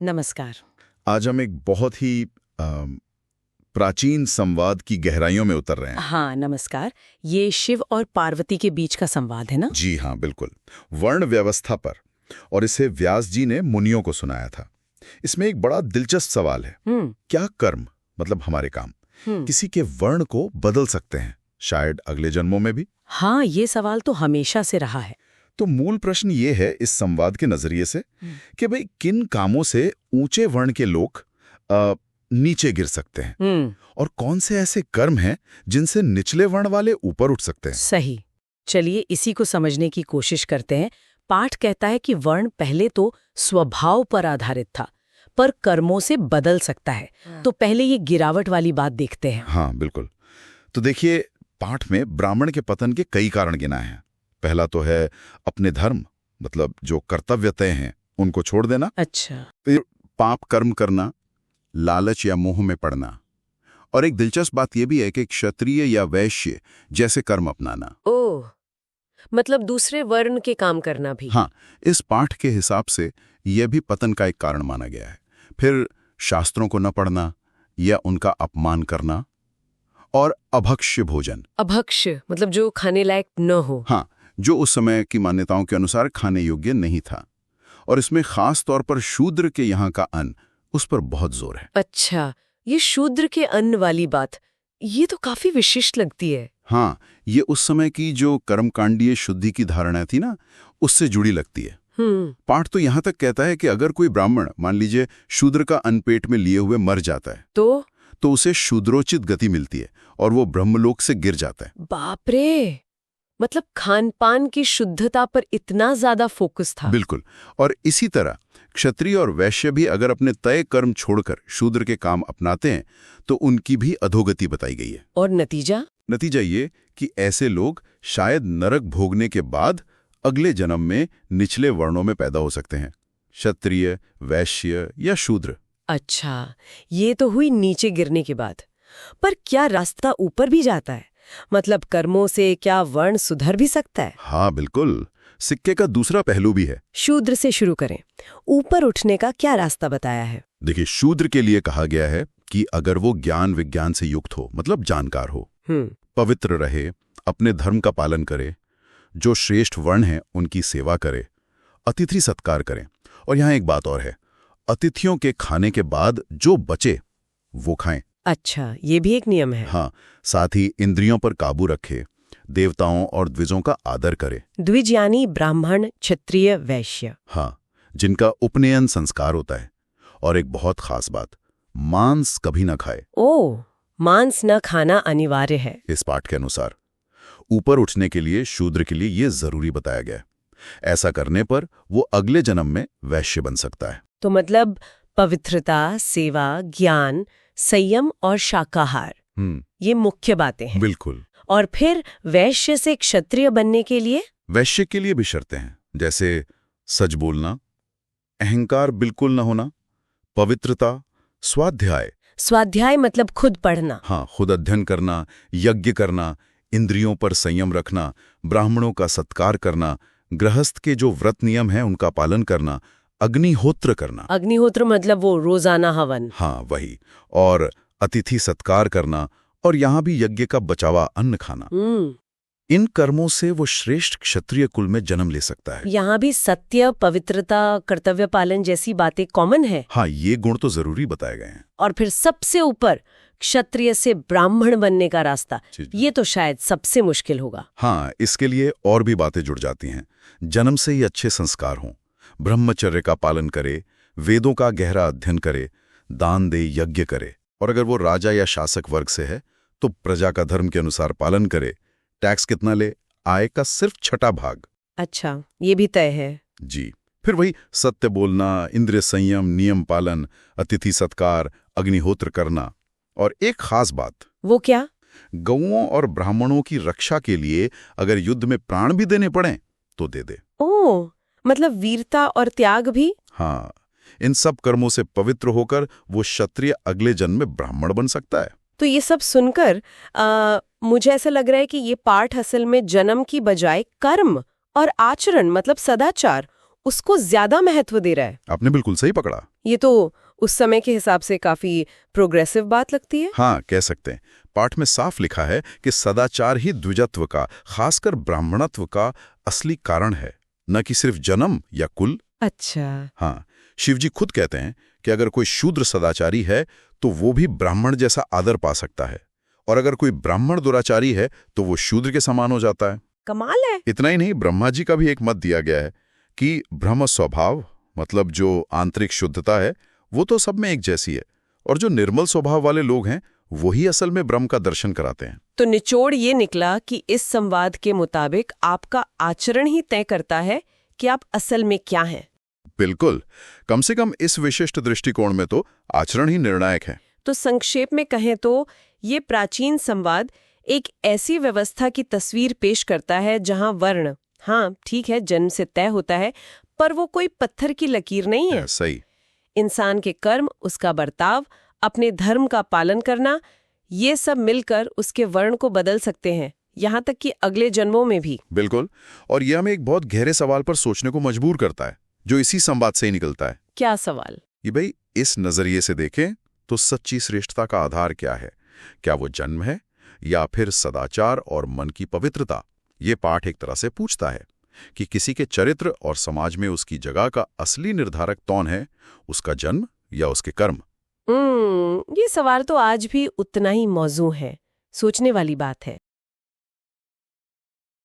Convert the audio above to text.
नमस्कार। आज हम एक बहुत ही प्राचीन संवाद की गहराइयों में उतर रहे हैं। हाँ, नमस्कार। ये शिव और पार्वती के बीच का संवाद है ना? जी हाँ, बिल्कुल। वर्ण व्यवस्था पर। और इसे व्यास जी ने मुनियों को सुनाया था। इसमें एक बड़ा दिलचस्प सवाल है। क्या कर्म, मतलब हमारे काम, किसी के वर्ण को बदल सकते हैं, शायद अगले जन्मों में भी? हाँ, ये सवाल तो हमेशा से रहा है। तो मूल प्रश्न ये है इस संवाद के नजरिए से कि भाई किन कामों से ऊंचे वर्ण के लोग नीचे गिर सकते हैं और कौन से ऐसे कर्म हैं जिनसे निचले वर्ण वाले ऊपर उठ सकते हैं। सही। चलिए इसी को समझने की कोशिश करते हैं। पाठ कहता है कि वर्ण पहले तो स्वभाव पर आधारित था, पर कर्मों से बदल सकता है। तो पहले ये गिरावट वाली बात देखते हैं। हाँ, बिल्कुल। तो देखिए, पाठ में ब्राह्मण के पतन के कई कारण गिनाए हैं। पहला तो है अपने धर्म, मतलब जो कर्तव्य तय हैं उनको छोड़ देना। अच्छा। फिर पाप कर्म करना, लालच या मोह में पड़ना, और एक दिलचस्प बात यह भी है कि क्षत्रिय या वैश्य जैसे कर्म अपनाना। ओह, मतलब दूसरे वर्ण के काम करना भी। हाँ, इस पाठ के हिसाब से यह भी पतन का एक कारण माना गया है। फिर शास्त्रों को न पढ़ना या उनका अपमान करना, और अभक्ष्य भोजन। अभक्ष्य मतलब जो खाने लायक न हो। हाँ, जो उस समय की मान्यताओं के अनुसार खाने योग्य नहीं था। और इसमें खास तौर पर शूद्र के यहाँ का अन्न, उस पर बहुत जोर है। अच्छा, ये शूद्र के अन्न वाली बात, ये तो काफी विशिष्ट लगती है। हाँ, ये उस समय की जो कर्मकांडीय शुद्धि की धारणा थी ना, उससे जुड़ी लगती है। पाठ तो यहाँ तक कहता है कि अगर कोई ब्राह्मण, मान लीजिए, शूद्र का अन्न पेट में लिए हुए मर जाता है तो उसे शूद्रोचित गति मिलती है और वो ब्रह्मलोक से गिर जाता है। बाप रे, मतलब खान पान की शुद्धता पर इतना ज्यादा फोकस था। बिल्कुल। और इसी तरह क्षत्रिय और वैश्य भी अगर अपने तय कर्म छोड़कर शूद्र के काम अपनाते हैं तो उनकी भी अधोगति बताई गई है। और नतीजा ये कि ऐसे लोग शायद नरक भोगने के बाद अगले जन्म में निचले वर्णों में पैदा हो सकते हैं, क्षत्रिय, वैश्य या शूद्र। अच्छा, ये तो हुई नीचे गिरने के बाद। पर क्या रास्ता ऊपर भी जाता है? मतलब कर्मों से क्या वर्ण सुधर भी सकता है? हाँ, बिल्कुल। सिक्के का दूसरा पहलू भी है। शूद्र से शुरू करें। ऊपर उठने का क्या रास्ता बताया है? देखिए, शूद्र के लिए कहा गया है कि अगर वो ज्ञान विज्ञान से युक्त हो, मतलब जानकार हो, पवित्र रहे, अपने धर्म का पालन करे, जो श्रेष्ठ वर्ण हैं उनकी सेवा करे, अतिथि सत्कार करें। और यहाँ एक बात और है, अतिथियों के खाने के बाद जो बचे वो खाएं। अच्छा, ये भी एक नियम है। हाँ, साथ ही इंद्रियों पर काबू रखे, देवताओं और द्विजों का आदर करे। द्विज यानी ब्राह्मण, क्षत्रिय, वैश्य। हाँ, जिनका उपनयन संस्कार होता है। और एक बहुत खास बात, मांस कभी न खाए। ओह, मांस न खाना अनिवार्य है इस पाठ के अनुसार। ऊपर उठने के लिए शूद्र के लिए ये जरूरी बताया गया है। ऐसा करने पर वो अगले जन्म में वैश्य बन सकता है। तो मतलब पवित्रता, सेवा, ज्ञान, संयम और शाकाहार, ये मुख्य बातें हैं। बिल्कुल। और फिर वैश्य से क्षत्रिय बनने के लिए? वैश्य के लिए भी शर्तें हैं, जैसे सच बोलना, अहंकार बिल्कुल न होना, पवित्रता, स्वाध्याय मतलब खुद पढ़ना। हाँ, खुद अध्ययन करना, यज्ञ करना, इंद्रियों पर संयम रखना, ब्राह्मणों का सत्कार करना, गृहस्थ के जो व्रत नियम हैं उनका पालन करना, अग्निहोत्र करना। अग्निहोत्र मतलब वो रोजाना हवन। हाँ, वही। और अतिथि सत्कार करना, और यहाँ भी यज्ञ का बचावा अन्न खाना। इन कर्मों से वो श्रेष्ठ क्षत्रिय कुल में जन्म ले सकता है। यहाँ भी सत्य, पवित्रता, कर्तव्य पालन जैसी बातें कॉमन है। हाँ, ये गुण तो जरूरी बताए गए हैं। और फिर सबसे ऊपर क्षत्रिय से ब्राह्मण बनने का रास्ता, ये तो शायद सबसे मुश्किल होगा। हाँ, इसके लिए और भी बातें जुड़ जाती हैं। जन्म से ही अच्छे संस्कार हों, ब्रह्मचर्य का पालन करे, वेदों का गहरा अध्ययन करे, दान दे, यज्ञ करे। और अगर वो राजा या शासक वर्ग से है तो प्रजा का धर्म के अनुसार पालन करे। टैक्स कितना ले? आय का सिर्फ 6वां भाग। अच्छा, ये भी तय है। जी। फिर वही सत्य बोलना, इंद्रिय संयम, नियम पालन, अतिथि सत्कार, अग्निहोत्र करना। और एक खास बात। वो क्या? गौओं और ब्राह्मणों की रक्षा के लिए अगर युद्ध में प्राण भी देने पड़े तो दे दे। ओह, मतलब वीरता और त्याग भी। हाँ, इन सब कर्मों से पवित्र होकर वो क्षत्रिय अगले जन्म में ब्राह्मण बन सकता है। तो ये सब सुनकर मुझे ऐसा लग रहा है कि ये पाठ असल में जन्म की बजाय कर्म और आचरण, मतलब सदाचार, उसको ज्यादा महत्व दे रहा है। आपने बिल्कुल सही पकड़ा। ये तो उस समय के हिसाब से काफी प्रोग्रेसिव बात लगती है। हाँ, कह सकते हैं। पाठ में साफ लिखा है कि सदाचार ही द्विजत्व का, खासकर ब्राह्मणत्व का असली कारण है, न कि सिर्फ जन्म या कुल। अच्छा। हाँ, शिवजी खुद कहते हैं कि अगर कोई शूद्र सदाचारी है तो वो भी ब्राह्मण जैसा आदर पा सकता है, और अगर कोई ब्राह्मण दुराचारी है तो वो शूद्र के समान हो जाता है। कमाल है। इतना ही नहीं, ब्रह्मा जी का भी एक मत दिया गया है कि ब्रह्म स्वभाव, मतलब जो आंतरिक शुद्धता है, वो तो सब में एक जैसी है, और जो निर्मल स्वभाव वाले लोग हैं वही असल में ब्रह्म का दर्शन कराते हैं। तो निचोड़ ये निकला कि इस संवाद के मुताबिक आपका आचरण ही तय करता है कि आप असल में क्या हैं। बिल्कुल, कम से कम इस विशिष्ट दृष्टिकोण में तो आचरण ही निर्णायक है। तो संक्षेप में कहें तो ये प्राचीन संवाद एक ऐसी व्यवस्था की तस्वीर पेश करता है जहां वर्ण, हाँ ठीक है, जन्म से तय होता है, पर वो कोई पत्थर की लकीर नहीं है। सही। इंसान के कर्म, उसका बर्ताव, अपने धर्म का पालन करना, ये सब मिलकर उसके वर्ण को बदल सकते हैं, यहाँ तक कि अगले जन्मों में भी। बिल्कुल, और यह हमें एक बहुत गहरे सवाल पर सोचने को मजबूर करता है, जो इसी संवाद से ही निकलता है। क्या सवाल? ये भाई, इस नजरिए से देखें तो सच्ची श्रेष्ठता का आधार क्या है? क्या वो जन्म है या फिर सदाचार और मन की पवित्रता? ये पाठ एक तरह से पूछता है कि किसी के चरित्र और समाज में उसकी जगह का असली निर्धारक कौन है, उसका जन्म या उसके कर्म? ये सवाल तो आज भी उतना ही मौजू है, सोचने वाली बात है।